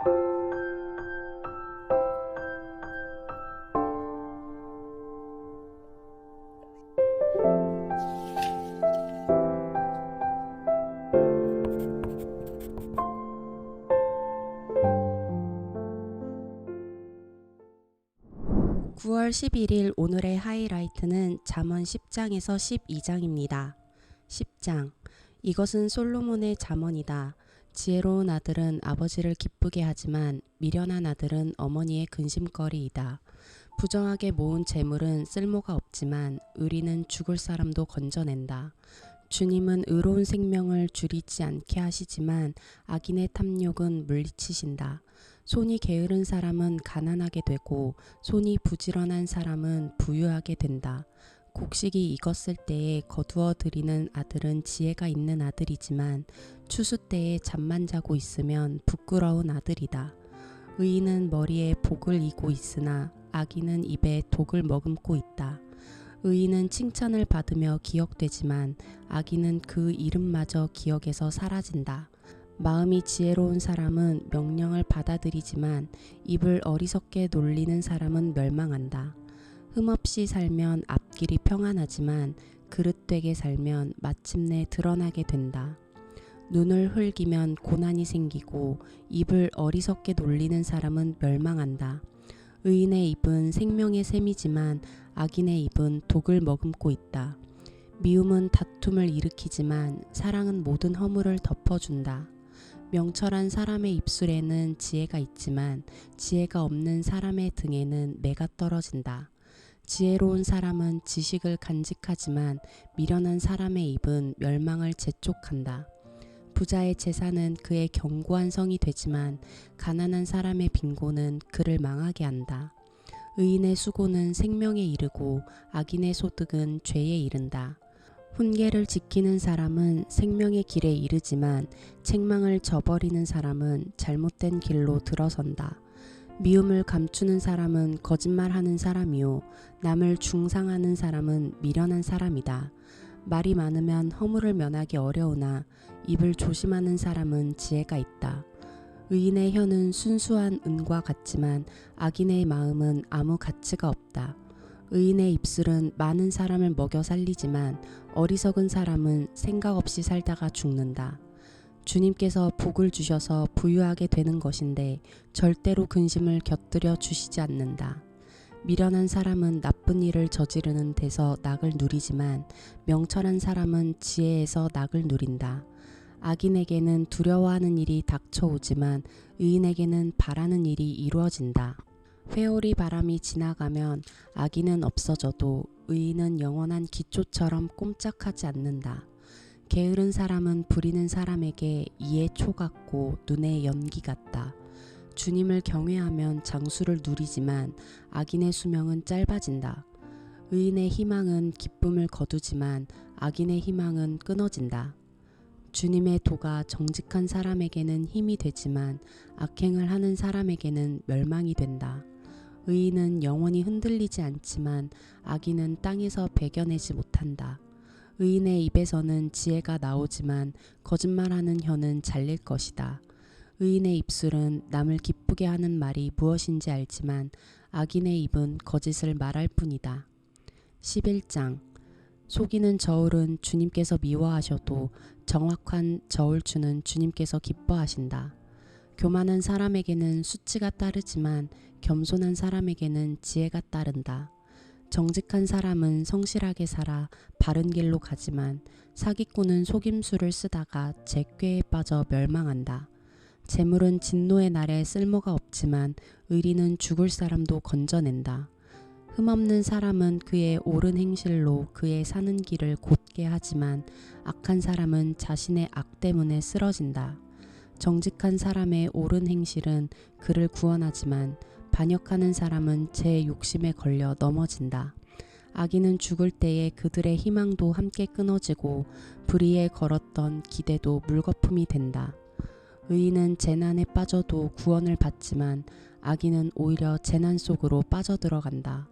(9월 11일) 오늘의 하이라이트는 잠언 10장에서 12장입니다. 10장. 이것은 솔로몬의 잠언이다. 지혜로운 아들은 아버지를 기쁘게 하지만 미련한 아들은 어머니의 근심거리이다. 부정하게 모은 재물은 쓸모가 없지만 의리는 죽을 사람도 건져낸다. 주님은 의로운 생명을 줄이지 않게 하시지만 악인의 탐욕은 물리치신다. 손이 게으른 사람은 가난하게 되고 손이 부지런한 사람은 부유하게 된다. 곡식이 익었을 때에 거두어 들이는 아들은 지혜가 있는 아들이지만 추수 때에 잠만 자고 있으면 부끄러운 아들이다. 의인은 머리에 복을 이고 있으나 악인은 입에 독을 머금고 있다. 의인은 칭찬을 받으며 기억되지만 악인은 그 이름마저 기억에서 사라진다. 마음이 지혜로운 사람은 명령을 받아들이지만 입을 어리석게 놀리는 사람은 멸망한다. 흠없이 살면 앞길이 평안하지만 그릇되게 살면 마침내 드러나게 된다. 눈을 흘기면 고난이 생기고 입을 어리석게 놀리는 사람은 멸망한다. 의인의 입은 생명의 샘이지만 악인의 입은 독을 머금고 있다. 미움은 다툼을 일으키지만 사랑은 모든 허물을 덮어준다. 명철한 사람의 입술에는 지혜가 있지만 지혜가 없는 사람의 등에는 매가 떨어진다. 지혜로운 사람은 지식을 간직하지만 미련한 사람의 입은 멸망을 재촉한다. 부자의 재산은 그의 견고한 성이 되지만 가난한 사람의 빈곤은 그를 망하게 한다. 의인의 수고는 생명에 이르고 악인의 소득은 죄에 이른다. 훈계를 지키는 사람은 생명의 길에 이르지만 책망을 저버리는 사람은 잘못된 길로 들어선다. 미움을 감추는 사람은 거짓말하는 사람이요 남을 중상하는 사람은 미련한 사람이다. 말이 많으면 허물을 면하기 어려우나 입을 조심하는 사람은 지혜가 있다. 의인의 혀는 순수한 은과 같지만 악인의 마음은 아무 가치가 없다. 의인의 입술은 많은 사람을 먹여 살리지만 어리석은 사람은 생각 없이 살다가 죽는다. 주님께서 복을 주셔서 부유하게 되는 것인데 절대로 근심을 곁들여 주시지 않는다. 미련한 사람은 나쁜 일을 저지르는 데서 낙을 누리지만 명철한 사람은 지혜에서 낙을 누린다. 악인에게는 두려워하는 일이 닥쳐오지만 의인에게는 바라는 일이 이루어진다. 회오리 바람이 지나가면 악인은 없어져도 의인은 영원한 기초처럼 꼼짝하지 않는다. 게으른 사람은 부리는 사람에게 이에 초 같고 눈에 연기 같다. 주님을 경외하면 장수를 누리지만 악인의 수명은 짧아진다. 의인의 희망은 기쁨을 거두지만 악인의 희망은 끊어진다. 주님의 도가 정직한 사람에게는 힘이 되지만 악행을 하는 사람에게는 멸망이 된다. 의인은 영원히 흔들리지 않지만 악인은 땅에서 베겨내지 못한다. 의인의 입에서는 지혜가 나오지만 거짓말하는 혀는 잘릴 것이다. 의인의 입술은 남을 기쁘게 하는 말이 무엇인지 알지만 악인의 입은 거짓을 말할 뿐이다. 11장. 속이는 저울은 주님께서 미워하셔도 정확한 저울추는 주님께서 기뻐하신다. 교만한 사람에게는 수치가 따르지만 겸손한 사람에게는 지혜가 따른다. 정직한 사람은 성실하게 살아 바른 길로 가지만 사기꾼은 속임수를 쓰다가 제 꾀에 빠져 멸망한다. 재물은 진노의 날에 쓸모가 없지만 의리는 죽을 사람도 건져낸다. 흠없는 사람은 그의 옳은 행실로 그의 사는 길을 곧게 하지만 악한 사람은 자신의 악 때문에 쓰러진다. 정직한 사람의 옳은 행실은 그를 구원하지만 반역하는 사람은 제 욕심에 걸려 넘어진다. 악인은 죽을 때에 그들의 희망도 함께 끊어지고 불의에 걸었던 기대도 물거품이 된다. 의인은 재난에 빠져도 구원을 받지만 악인은 오히려 재난 속으로 빠져들어간다.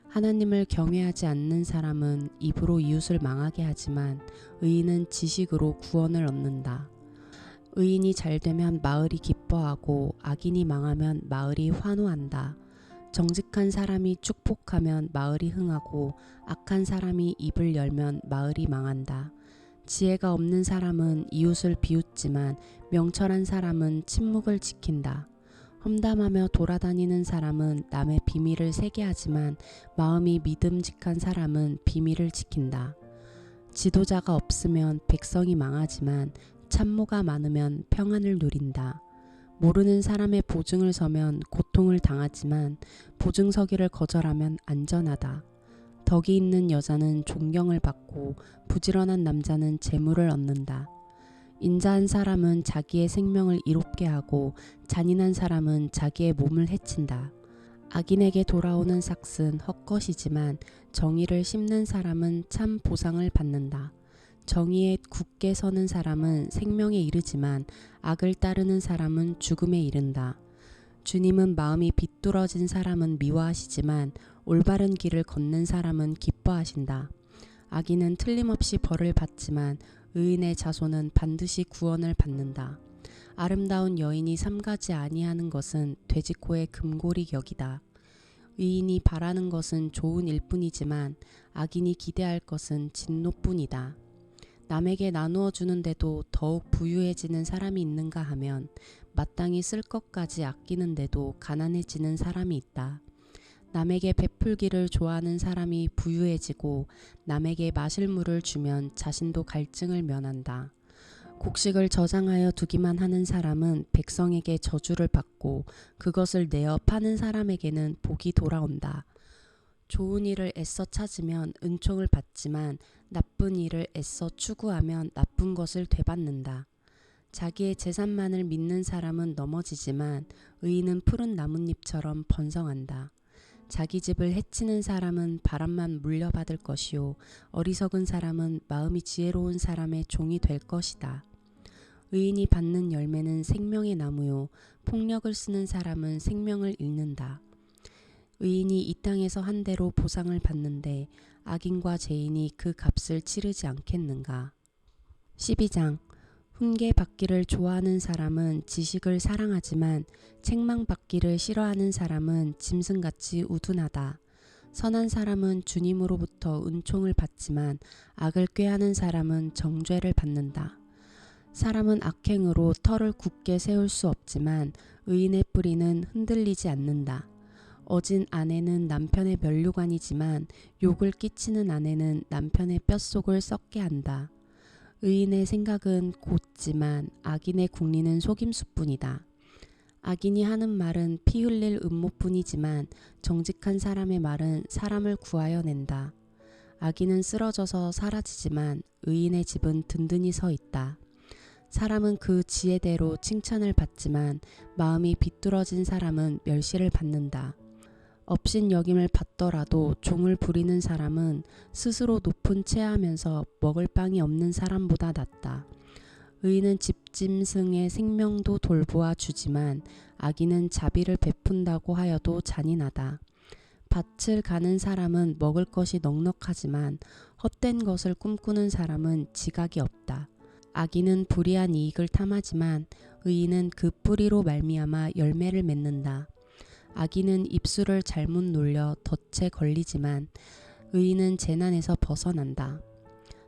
하나님을 경외하지 않는 사람은 입으로 이웃을 망하게 하지만 의인은 지식으로 구원을 얻는다. 의인이 잘되면 마을이 기뻐하고 악인이 망하면 마을이 환호한다. 정직한 사람이 축복하면 마을이 흥하고 악한 사람이 입을 열면 마을이 망한다. 지혜가 없는 사람은 이웃을 비웃지만 명철한 사람은 침묵을 지킨다. 험담하며 돌아다니는 사람은 남의 비밀을 새게 하지만 마음이 믿음직한 사람은 비밀을 지킨다. 지도자가 없으면 백성이 망하지만 참모가 많으면 평안을 누린다. 모르는 사람의 보증을 서면 고통을 당하지만 보증 서기를 거절하면 안전하다. 덕이 있는 여자는 존경을 받고 부지런한 남자는 재물을 얻는다. 인자한 사람은 자기의 생명을 이롭게 하고 잔인한 사람은 자기의 몸을 해친다. 악인에게 돌아오는 삭은 헛것이지만 정의를 심는 사람은 참 보상을 받는다. 정의에 굳게 서는 사람은 생명에 이르지만 악을 따르는 사람은 죽음에 이른다. 주님은 마음이 비뚤어진 사람은 미워하시지만 올바른 길을 걷는 사람은 기뻐하신다. 악인은 틀림없이 벌을 받지만 의인의 자손은 반드시 구원을 받는다. 아름다운 여인이 삼가지 아니하는 것은 돼지코의 금고리 격이다. 의인이 바라는 것은 좋은 일뿐이지만 악인이 기대할 것은 진노뿐이다. 남에게 나누어 주는데도 더욱 부유해지는 사람이 있는가 하면 마땅히 쓸 것까지 아끼는데도 가난해지는 사람이 있다. 남에게 베풀기를 좋아하는 사람이 부유해지고 남에게 마실 물을 주면 자신도 갈증을 면한다. 곡식을 저장하여 두기만 하는 사람은 백성에게 저주를 받고 그것을 내어 파는 사람에게는 복이 돌아온다. 좋은 일을 애써 찾으면 은총을 받지만 나쁜 일을 애써 추구하면 나쁜 것을 되받는다. 자기의 재산만을 믿는 사람은 넘어지지만 의인은 푸른 나뭇잎처럼 번성한다. 자기 집을 해치는 사람은 바람만 물려받을 것이요 어리석은 사람은 마음이 지혜로운 사람의 종이 될 것이다. 의인이 받는 열매는 생명의 나무요 폭력을 쓰는 사람은 생명을 잃는다. 의인이 이 땅에서 한 대로 보상을 받는데 악인과 죄인이 그 값을 치르지 않겠는가. 12장 훈계 받기를 좋아하는 사람은 지식을 사랑하지만 책망 받기를 싫어하는 사람은 짐승같이 우둔하다. 선한 사람은 주님으로부터 은총을 받지만 악을 꾀하는 사람은 정죄를 받는다. 사람은 악행으로 터를 굳게 세울 수 없지만 의인의 뿌리는 흔들리지 않는다. 어진 아내는 남편의 면류관이지만 욕을 끼치는 아내는 남편의 뼛속을 썩게 한다. 의인의 생각은 곧지만 악인의 궁리는 속임수뿐이다. 악인이 하는 말은 피 흘릴 음모뿐이지만 정직한 사람의 말은 사람을 구하여 낸다. 악인은 쓰러져서 사라지지만 의인의 집은 든든히 서 있다. 사람은 그 지혜대로 칭찬을 받지만 마음이 비뚤어진 사람은 멸시를 받는다. 업신여김을 받더라도 종을 부리는 사람은 스스로 높은 체하면서 먹을 빵이 없는 사람보다 낫다. 의인은 집짐승의 생명도 돌보아 주지만 악인은 자비를 베푼다고 하여도 잔인하다. 밭을 가는 사람은 먹을 것이 넉넉하지만 헛된 것을 꿈꾸는 사람은 지각이 없다. 악인은 불의한 이익을 탐하지만 의인은 그 뿌리로 말미암아 열매를 맺는다. 악인은 입술을 잘못 놀려 덫에 걸리지만 의인은 재난에서 벗어난다.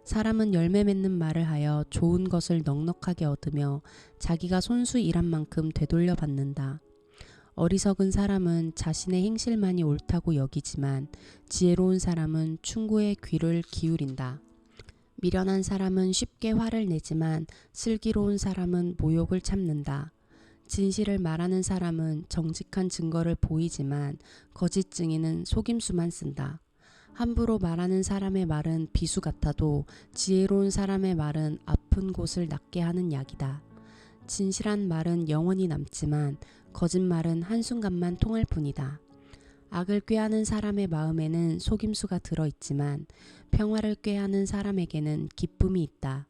사람은 열매 맺는 말을 하여 좋은 것을 넉넉하게 얻으며 자기가 손수 일한 만큼 되돌려 받는다. 어리석은 사람은 자신의 행실만이 옳다고 여기지만 지혜로운 사람은 충고의 귀를 기울인다. 미련한 사람은 쉽게 화를 내지만 슬기로운 사람은 모욕을 참는다. 진실을 말하는 사람은 정직한 증거를 보이지만 거짓 증인은 속임수만 쓴다. 함부로 말하는 사람의 말은 비수 같아도 지혜로운 사람의 말은 아픈 곳을 낫게 하는 약이다. 진실한 말은 영원히 남지만 거짓말은 한순간만 통할 뿐이다. 악을 꾀하는 사람의 마음에는 속임수가 들어있지만 평화를 꾀하는 사람에게는 기쁨이 있다.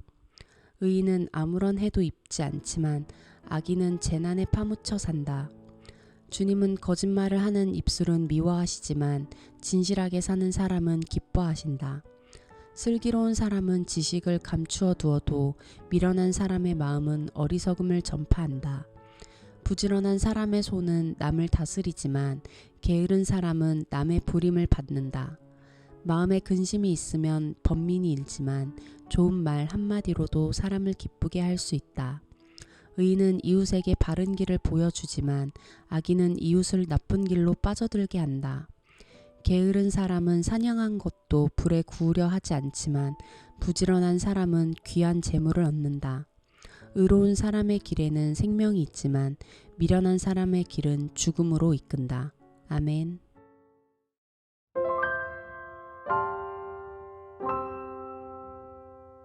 의인은 아무런 해도 입지 않지만 악인은 재난에 파묻혀 산다. 주님은 거짓말을 하는 입술은 미워하시지만 진실하게 사는 사람은 기뻐하신다. 슬기로운 사람은 지식을 감추어 두어도 미련한 사람의 마음은 어리석음을 전파한다. 부지런한 사람의 손은 남을 다스리지만 게으른 사람은 남의 부림을 받는다. 마음에 근심이 있으면 번민이 일지만 좋은 말 한마디로도 사람을 기쁘게 할 수 있다. 의인은 이웃에게 바른 길을 보여주지만 악인은 이웃을 나쁜 길로 빠져들게 한다. 게으른 사람은 사냥한 것도 불에 구우려 하지 않지만 부지런한 사람은 귀한 재물을 얻는다. 의로운 사람의 길에는 생명이 있지만 미련한 사람의 길은 죽음으로 이끈다. 아멘.